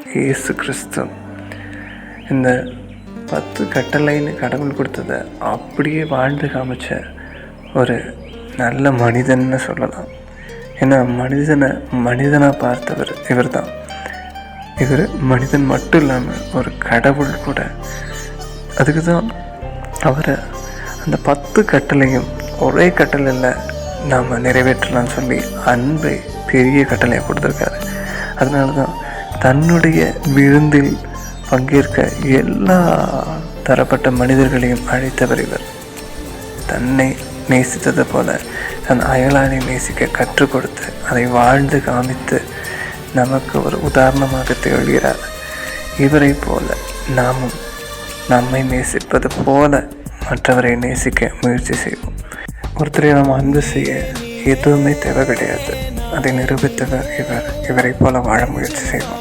இயேசு கிறிஸ்து இந்த 10 கட்டளைன்னு கடவுள் கொடுத்ததை அப்படியே வாழ்ந்து காமிச்ச ஒரு நல்ல மனிதன்னு சொல்லலாம். ஏன்னா மனிதனாக பார்த்தவர் இவர் தான். இவர் மனிதன் மட்டும் இல்லாமல் ஒரு கடவுள் கூட. அதுக்கு தான் அவரை அந்த 10 கட்டளையும் ஒரே கட்டளையில் நாம் நிறைவேற்றலாம்னு சொல்லி அன்பை பெரிய கட்டளையை கொடுத்துருக்காரு. அதனால தான் தன்னுடைய விருந்தில் பங்கேற்க எல்லா தரப்பட்ட மனிதர்களையும் அழைத்தவர் இவர். தன்னை நேசித்தது போல தன் அயலானை நேசிக்க கற்றுக் கொடுத்து அதை வாழ்ந்து காமித்து நமக்கு ஒரு உதாரணமாக திகழ்கிறார். இவரை போல நாமும் நம்மை நேசிப்பது போல மற்றவரை நேசிக்க முயற்சி செய்வோம். ஒருத்தரை நாம் அன்பு செய்ய எதுவுமே தேவை கிடையாது. அதை நிரூபித்தவர் இவரை போல வாழ முயற்சி செய்வோம்.